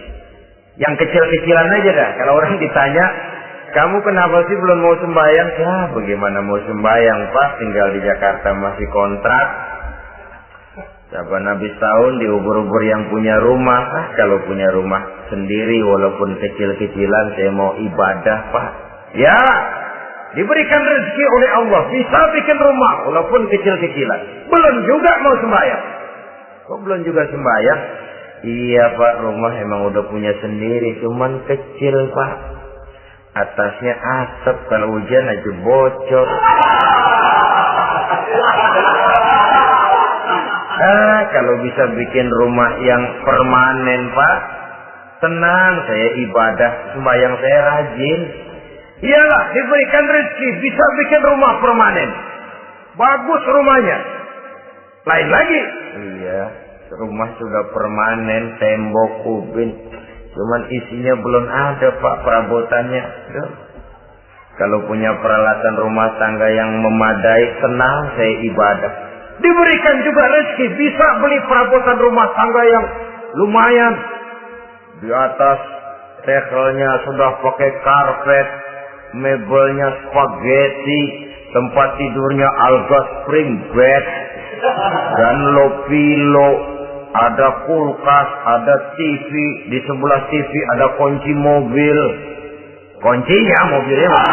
Yang kecil-kecilan aja dah. Kalau orang ditanya, kamu kenapa sih belum mau sembahyang? Ya bagaimana mau sembahyang Pak, tinggal di Jakarta masih kontrak. Saban habis tahun diubur-ubur yang punya rumah. Kalau punya rumah sendiri walaupun kecil-kecilan saya mau ibadah Pak. Ya, diberikan rezeki oleh Allah, bisa bikin rumah walaupun kecil-kecilan. Belum juga mau sembahyang. Kok belum juga sembahyang? Iya Pak, rumah emang udah punya sendiri, cuman kecil Pak. Atasnya asap, kalau hujan aja bocor. Kalau bisa bikin rumah yang permanen Pak, tenang, saya ibadah, sembahyang saya rajin. Iyalah, diberikan rezeki, bisa bikin rumah permanen. Bagus rumahnya. Lain lagi. Iya, rumah sudah permanen, tembok, ubin. Cuman isinya belum ada Pak, perabotannya. Kalau punya peralatan rumah tangga yang memadai, tenang, saya ibadah. Diberikan juga rezeki, bisa beli perabotan rumah tangga yang lumayan. Di atas tekelnya sudah pakai karpet, mebelnya spaghetti, tempat tidurnya alga spring bed, dan lo-pilo, ada kulkas, ada TV, di sebelah TV ada kunci mobil. Kuncinya mobilnya Pak.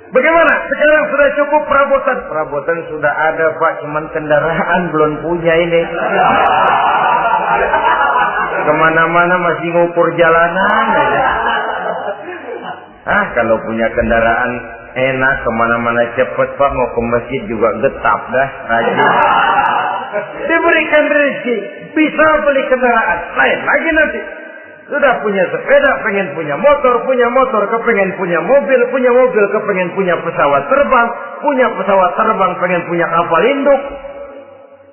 Bagaimana? Sekarang sudah cukup perabotan. Perabotan sudah ada Pak, cuman kendaraan belum punya ini. Kemana-mana masih ngukur jalanan aja. Kalau punya kendaraan enak, kemana-mana cepet Pak, mau ke masjid juga getap dah, rajin. Diberikan rezeki, bisa beli kendaraan. Lain lagi nanti. Sudah punya sepeda, pengen punya motor, kepengen punya mobil, kepengen punya pesawat terbang, pengen punya kapal induk.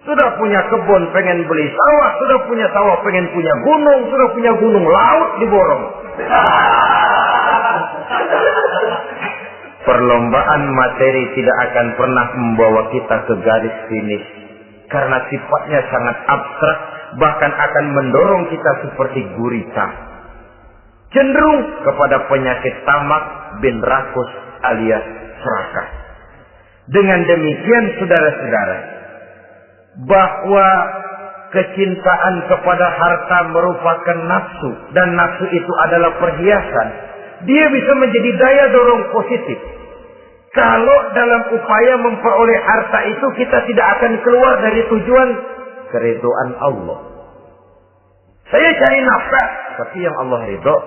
Sudah punya kebun, pengen beli sawah, sudah punya sawah, pengen punya gunung, sudah punya gunung, laut diborong. Perlombaan materi tidak akan pernah membawa kita ke garis finish. Karena sifatnya sangat abstrak, bahkan akan mendorong kita seperti gurita. Cenderung kepada penyakit tamak bin rakus alias serakah. Dengan demikian saudara-saudara, bahwa kecintaan kepada harta merupakan nafsu, dan nafsu itu adalah perhiasan, dia bisa menjadi daya dorong positif. Kalau dalam upaya memperoleh harta itu kita tidak akan keluar dari tujuan keridhaan Allah. Saya cari nafkah, tapi yang Allah ridho.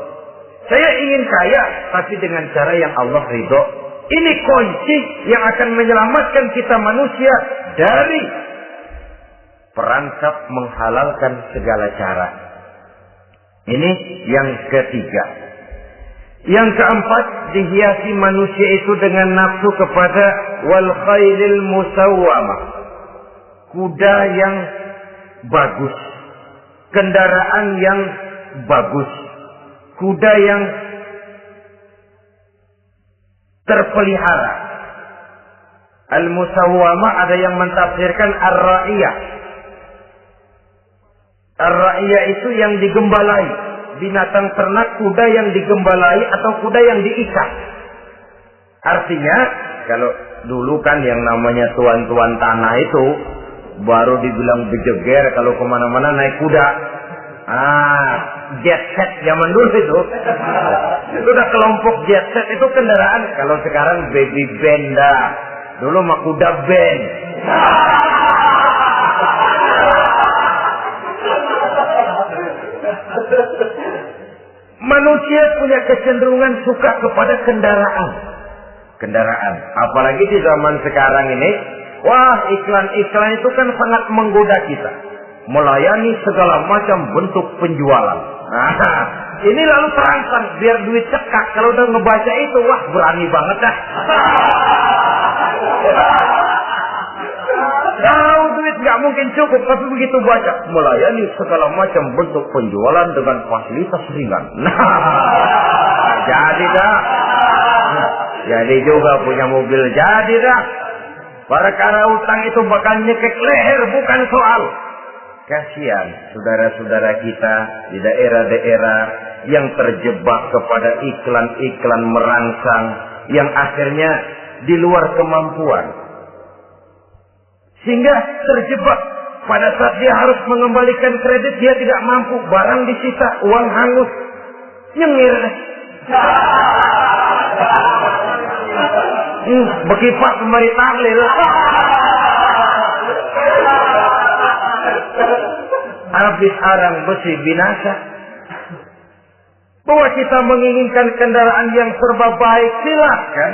Saya ingin kaya, tapi dengan cara yang Allah ridho. Ini kunci yang akan menyelamatkan kita manusia dari perangkap menghalalkan segala cara. Ini yang ketiga. Yang keempat, dihiasi manusia itu dengan nafsu kepada wal khailil musawwamah. Kuda yang bagus, kendaraan yang bagus, kuda yang terpelihara. Al-musawwamah ada yang mentafsirkan ar-ra'iyah. Ar-ra'iyah itu yang digembalai. Binatang ternak, kuda yang digembalai atau kuda yang diikat. Artinya, kalau dulu kan yang namanya tuan-tuan tanah itu baru dibilang bejeger kalau kemana-mana naik kuda. Jet set zaman dulu itu. Itu udah kelompok jet set, itu kendaraan. Kalau sekarang baby benda. Dulu mah kuda band. Manusia punya kecenderungan suka kepada kendaraan. Apalagi di zaman sekarang ini, Wah, iklan-iklan itu kan sangat menggoda kita. Melayani segala macam bentuk penjualan. Nah, ini lalu terangsang biar duit cekak. Kalau udah ngebaca itu, wah berani banget dah. Tahu duit nggak mungkin cukup, tapi begitu baca melayani segala macam bentuk penjualan dengan fasilitas ringan. Nah, jadi dah. Jadi juga punya mobil jadi dah. Perkara utang itu bakal nyekek leher, bukan soal. Kasihan saudara-saudara kita di daerah-daerah yang terjebak kepada iklan-iklan merangsang yang akhirnya di luar kemampuan. Sehingga terjebak pada saat dia harus mengembalikan kredit, dia tidak mampu, barang disita, uang hangus, nyengir. Bekipak kembali tahlil. Habis arang besi binasa. Bahwa kita menginginkan kendaraan yang serba baik, silakan.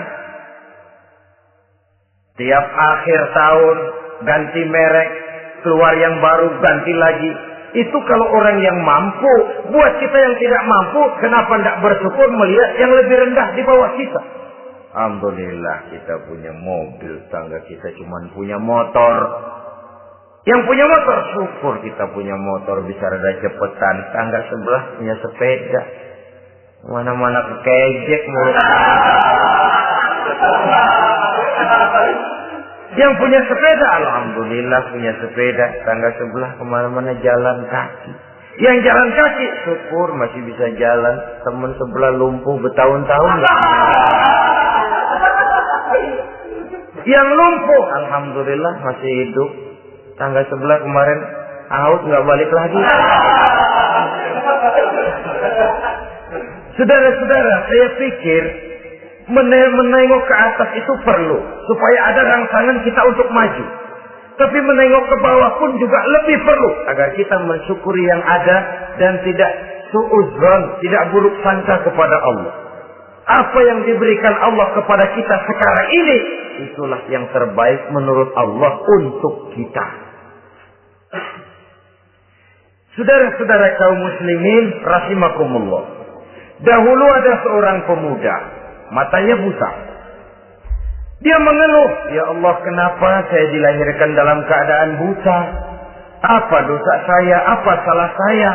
Tiap akhir tahun ganti merek, keluar yang baru, ganti lagi. Itu kalau orang yang mampu. Buat kita yang tidak mampu, kenapa tidak bersyukur melihat yang lebih rendah di bawah kita? Alhamdulillah kita punya mobil, tangga kita cuma punya motor. Yang punya motor, syukur kita punya motor bisa rada cepetan. Tangga sebelah punya sepeda. Mana-mana kekejek mulut. Yang punya sepeda, alhamdulillah punya sepeda. Tangga sebelah kemana-mana jalan kaki. Yang jalan kaki, syukur masih bisa jalan. Teman sebelah lumpuh bertahun-tahun. Yang lumpuh, alhamdulillah masih hidup. Tangga sebelah kemarin out nggak balik lagi. Saudara-saudara, saya pikir menengok ke atas itu perlu supaya ada rangsangan kita untuk maju. Tapi menengok ke bawah pun juga lebih perlu agar kita mensyukuri yang ada dan tidak suudzon, tidak buruk sangka kepada Allah. Apa yang diberikan Allah kepada kita sekarang ini, itulah yang terbaik menurut Allah untuk kita. Saudara-saudara kaum muslimin rahimakumullah. Dahulu ada seorang pemuda, matanya buta. Dia mengeluh, ya Allah, kenapa saya dilahirkan dalam keadaan buta? Apa dosa saya? Apa salah saya?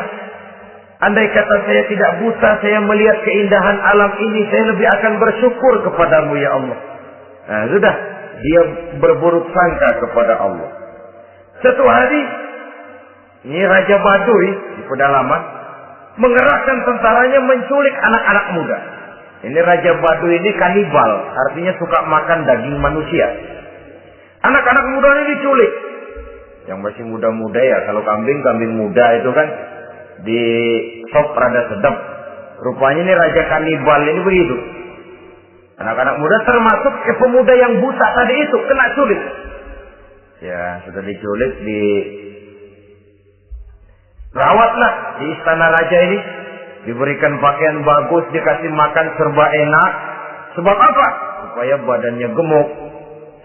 Andai kata saya tidak buta, saya melihat keindahan alam ini, saya lebih akan bersyukur kepadamu ya Allah. Nah, sudah, dia berburuk sangka kepada Allah. Satu hari, ini Raja Baduy di pedalaman mengerahkan tentaranya menculik anak-anak muda. Ini Raja Baduy ini kanibal, artinya suka makan daging manusia. Anak-anak muda ini diculik. Yang masih muda-muda ya, kalau kambing muda itu kan di sop rada sedap. Rupanya ini Raja kanibal ini begitu. Anak-anak muda termasuk pemuda yang buta tadi itu kena culik. Ya, sudah diculik, rawatlah di istana raja ini, diberikan pakaian bagus, dikasih makan serba enak. Sebab apa? Supaya badannya gemuk.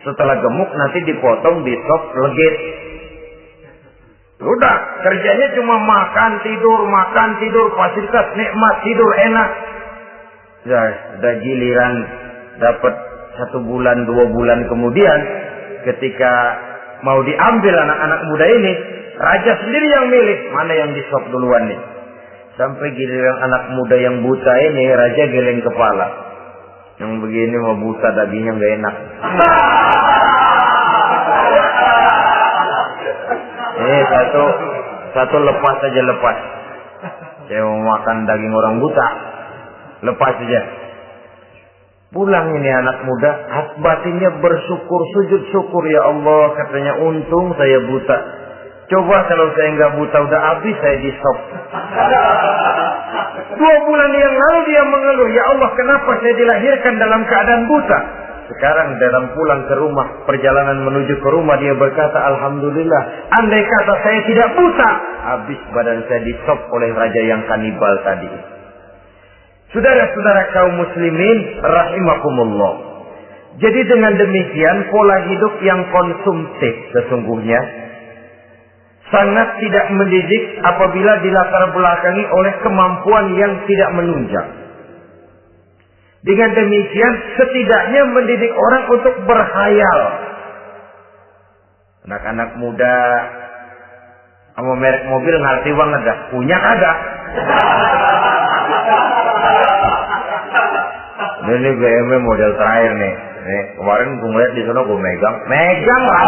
Setelah gemuk nanti dipotong di sop legit. Udah, kerjanya cuma makan tidur, fasilitas nikmat, tidur enak. Ya, udah giliran dapat 1 bulan 2 bulan kemudian, ketika mau diambil anak-anak muda ini, raja sendiri yang milih mana yang disop duluan nih. Sampai giliran anak muda yang buta ini, raja geleng kepala. Yang begini mau buta, dagingnya nggak enak. Satu lepas saja lepas. Saya mau makan daging orang buta, lepas saja. Pulang ini anak muda, batinnya bersyukur, sujud syukur, ya Allah, katanya untung saya buta. Coba kalau saya nggak buta udah habis saya di stop. 2 bulan yang lalu dia mengeluh, ya Allah, kenapa saya dilahirkan dalam keadaan buta? Sekarang dalam pulang ke rumah, perjalanan menuju ke rumah, dia berkata, alhamdulillah, andai kata saya tidak buta, habis badan saya di stop oleh raja yang kanibal tadi. Saudara-saudara kaum muslimin rahimakumullah. Jadi dengan demikian pola hidup yang konsumtif sesungguhnya sangat tidak mendidik apabila dilatar belakangi oleh kemampuan yang tidak menunjang. Dengan demikian setidaknya mendidik orang untuk berkhayal. Anak-anak muda sama merek mobil ngerti banget dah, punya kagak? Ini BMW model terakhir nih. Nih, kemarin gue ngeliat di sana gue megang lah.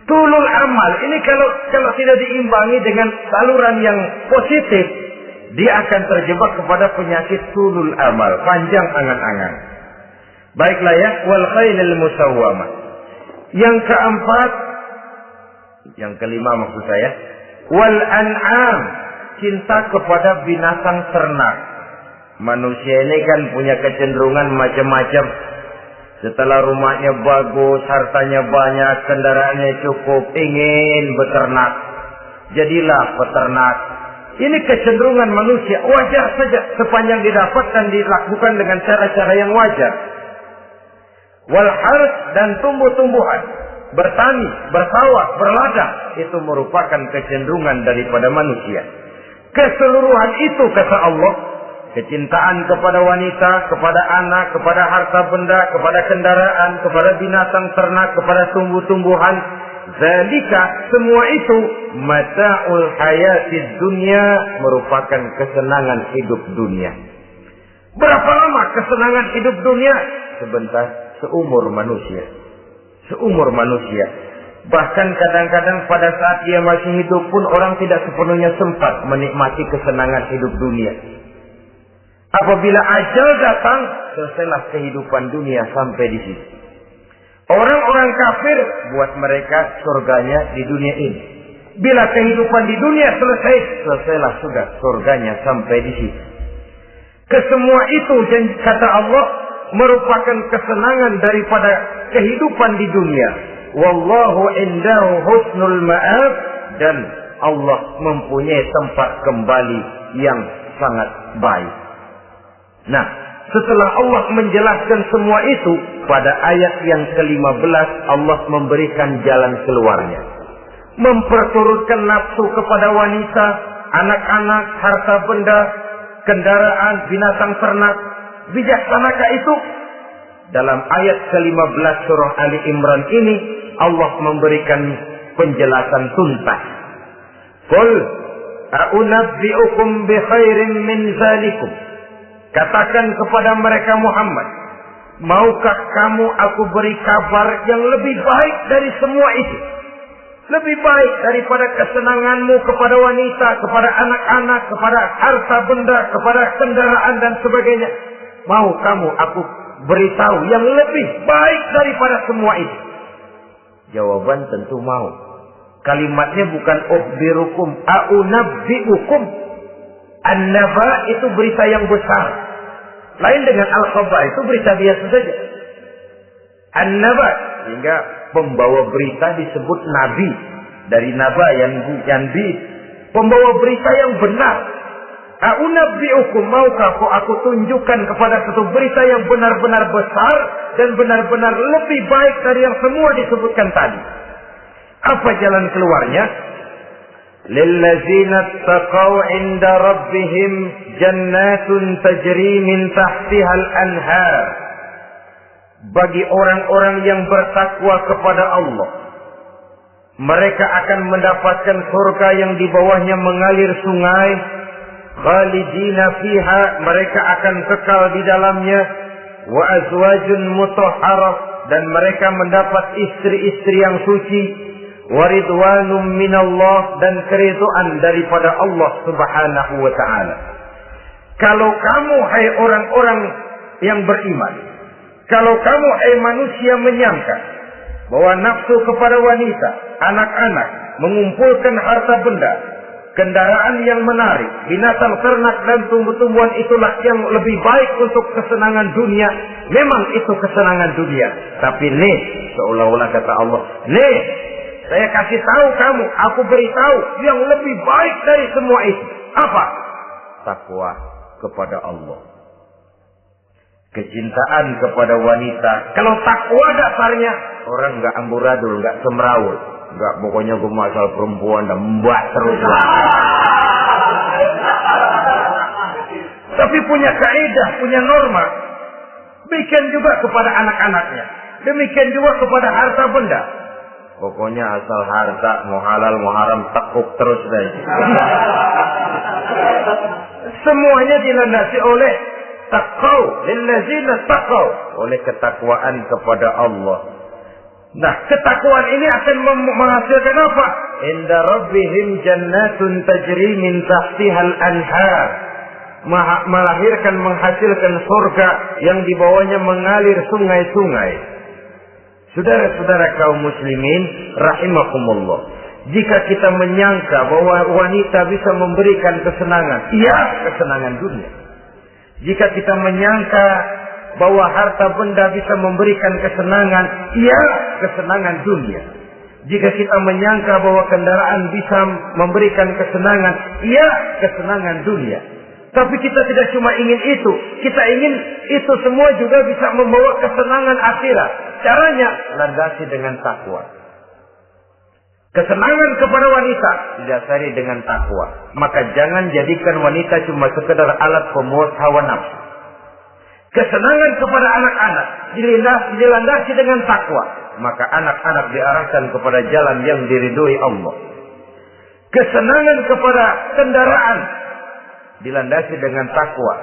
Tulul amal ini kalau tidak diimbangi dengan saluran yang positif, dia akan terjebak kepada penyakit tulul amal, panjang angan-angan. Baiklah ya, wal khailil musawwamah. Yang keempat, yang kelima maksud saya, wal an'am, cinta kepada binatang ternak. Manusia ini kan punya kecenderungan macam-macam. Setelah rumahnya bagus, hartanya banyak, kendaraannya cukup, ingin beternak. Jadilah peternak. Ini kecenderungan manusia, wajar saja sepanjang didapatkan dilakukan dengan cara-cara yang wajar. Wal harth, dan tumbuh-tumbuhan, bertani, bersawah, berladang, itu merupakan kecenderungan daripada manusia. Keseluruhan itu kata Allah, kecintaan kepada wanita, kepada anak, kepada harta benda, kepada kendaraan, kepada binatang ternak, kepada tumbuh-tumbuhan, zalika, semua itu mata'ul hayatid dunya, merupakan kesenangan hidup dunia. Berapa lama kesenangan hidup dunia? Sebentar, seumur manusia. Seumur manusia. Bahkan kadang-kadang pada saat dia masih hidup pun orang tidak sepenuhnya sempat menikmati kesenangan hidup dunia. Apabila ajal datang, selesailah kehidupan dunia sampai di situ. Orang-orang kafir, buat mereka surganya di dunia ini. Bila kehidupan di dunia selesai, selesailah sudah surganya sampai di situ. Kesemua itu, kata Allah, merupakan kesenangan daripada kehidupan di dunia. Wallahu indahu husnul ma'ab, dan Allah mempunyai tempat kembali yang sangat baik. Nah, setelah Allah menjelaskan semua itu, pada ayat yang ke-15 Allah memberikan jalan keluarnya. Memperturutkan nafsu kepada wanita, anak-anak, harta benda, kendaraan, binatang ternak. Bijaksanakah itu? Dalam ayat ke-15 surah Ali Imran ini Allah memberikan penjelasan tuntas. Qul a'unabbi'ukum bi khairin min zalikum. Katakan kepada mereka Muhammad, maukah kamu aku beri kabar yang lebih baik dari semua itu? Lebih baik daripada kesenanganmu kepada wanita, kepada anak-anak, kepada harta benda, kepada kendaraan dan sebagainya. Mau kamu aku beritahu yang lebih baik daripada semua itu? Jawaban tentu mau. Kalimatnya bukan ukhbirukum, a'unabbi'ukum. An-naba itu berita yang besar. Lain dengan al-khabar, itu berita biasa saja. An-naba, sehingga pembawa berita disebut nabi. Dari naba yang bi, pembawa berita yang benar. A'unabbi'ukum, maukah aku tunjukkan kepada satu berita yang benar-benar besar dan benar-benar lebih baik dari yang semua disebutkan tadi. Apa jalan keluarnya? Lillazina taqaw 'inda rabbihim jannatun tajri min tahtihal anhar. Bagi orang-orang yang bertakwa kepada Allah, mereka akan mendapatkan surga yang di bawahnya mengalir sungai. Khalidina fiha, mereka akan kekal di dalamnya. Wa azwajun mutahharah, dan mereka mendapat istri-istri yang suci. Waridwanum minallah, dan keridhaan daripada Allah subhanahu wa ta'ala. Kalau kamu hai orang-orang yang beriman, kalau kamu hai manusia menyangka bahwa nafsu kepada wanita, anak-anak, mengumpulkan harta benda, kendaraan yang menarik, binatang ternak dan tumbuh-tumbuhan itulah yang lebih baik untuk kesenangan dunia, memang itu kesenangan dunia. Tapi nih, seolah-olah kata Allah, nih, saya kasih tahu kamu, aku beritahu yang lebih baik dari semua itu. Apa? takwa kepada Allah. Kecintaan kepada wanita. Kalau takwa dasarnya, orang nggak amburadul, nggak semrawut, nggak pokoknya gue masalah perempuan dan mbak terus. Tapi punya kaidah, punya norma. Demikian juga kepada anak-anaknya. Demikian juga kepada harta benda. Pokoknya asal harta, mau halal, mau haram, tekuk terus deh. Semuanya dilandasi oleh taqwa, lillazina taqaw, oleh ketakwaan kepada Allah. Nah, ketakwaan ini akan menghasilkan apa? Inda rabbihim jannatun tajri min tahtihal anhar. Melahirkan, menghasilkan surga yang di bawahnya mengalir sungai-sungai. Saudara-saudara kaum muslimin rahimakumullah, jika kita menyangka bahwa wanita bisa memberikan kesenangan, iya, kesenangan dunia. Jika kita menyangka bahwa harta benda bisa memberikan kesenangan, iya, kesenangan dunia. Jika kita menyangka bahwa kendaraan bisa memberikan kesenangan, iya, kesenangan dunia. Tapi kita tidak cuma ingin itu. Kita ingin itu semua juga bisa membawa kesenangan akhirat. Caranya landasi dengan takwa. Kesenangan kepada wanita didasari dengan takwa. Maka jangan jadikan wanita cuma sekedar alat pemuas hawa nafsu. Kesenangan kepada anak-anak dilandasi dengan takwa. Maka anak-anak diarahkan kepada jalan yang diridhoi Allah. Kesenangan kepada kendaraan dilandasi dengan takwa,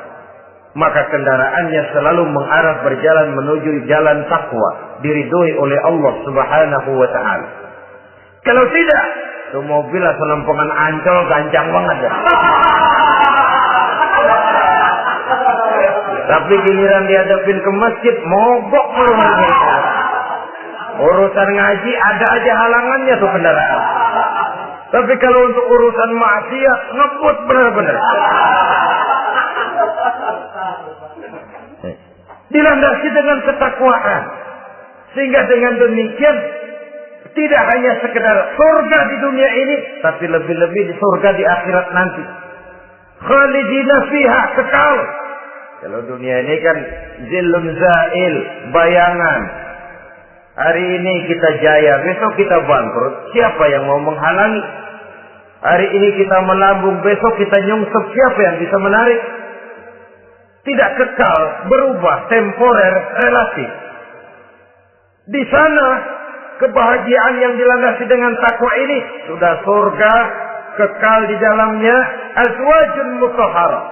maka kendaraannya selalu mengarah berjalan menuju jalan takwa, diridhoi oleh Allah Subhanahu wa taala. Kalau tidak, tuh mobil selempengan Ancol gancang banget ya. Tapi giliran dihadapin ke masjid, mogok melulu. Urusan ngaji ada aja halangannya tuh kendaraan. Tapi kalau untuk urusan maksiat, ngebut benar-benar. Dilandasi dengan ketakwaan. Sehingga dengan demikian, tidak hanya sekedar surga di dunia ini, tapi lebih-lebih di surga di akhirat nanti. Khalidina fiha, kekal. Kalau dunia ini kan zillun zail, bayangan. Hari ini kita jaya, besok kita bangkrut. Siapa yang mau menghalangi? Hari ini kita melambung, besok kita nyungsep. Siapa yang bisa menarik? Tidak kekal, berubah, temporer, relatif. Di sana, kebahagiaan yang dilandasi dengan takwa ini sudah surga, kekal di dalamnya, azwajun mutahharah.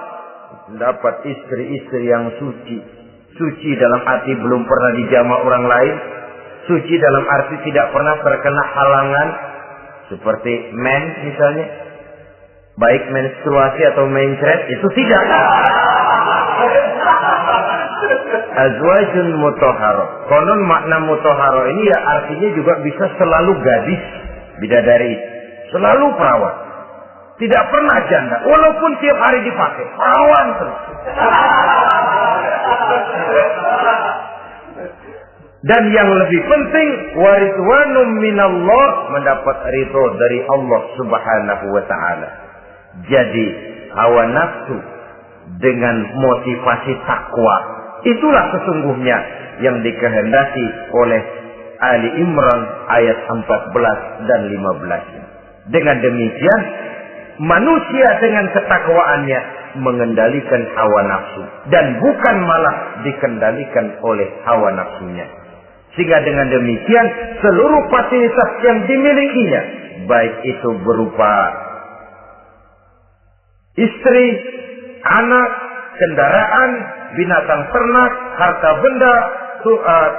Dapat istri-istri yang suci. Suci dalam arti belum pernah dijamah orang lain. Suci dalam arti tidak pernah terkena halangan. Seperti misalnya. Baik menstruasi atau mencret, itu tidak. Azwajun mutahharah. Konon makna mutahharah ini ya artinya juga bisa selalu gadis, bidadari. Selalu perawan. Tidak pernah janda. Walaupun tiap hari dipakai. Perawan terus. Dan yang lebih penting, waridwanum minallah, mendapat ridho dari Allah Subhanahu wa taala. Jadi hawa nafsu dengan motivasi takwa, itulah sesungguhnya yang dikehendaki oleh Ali Imran ayat 14 dan 15. Dengan demikian, manusia dengan ketakwaannya mengendalikan hawa nafsu dan bukan malah dikendalikan oleh hawa nafsunya. Sehingga dengan demikian seluruh fasilitas yang dimilikinya, baik itu berupa istri, anak, kendaraan, binatang ternak, harta benda,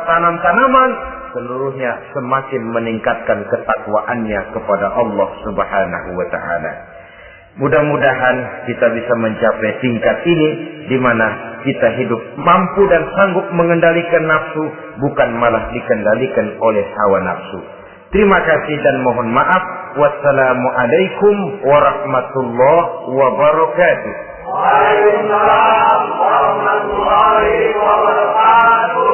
tanam-tanaman, seluruhnya semakin meningkatkan ketakwaannya kepada Allah Subhanahu wa taala. Mudah-mudahan kita bisa mencapai tingkat ini di mana kita hidup mampu dan sanggup mengendalikan nafsu, bukan malah dikendalikan oleh hawa nafsu. Terima kasih dan mohon maaf. Wassalamualaikum warahmatullahi wabarakatuh. Waalaikumsalam warahmatullahi wabarakatuh.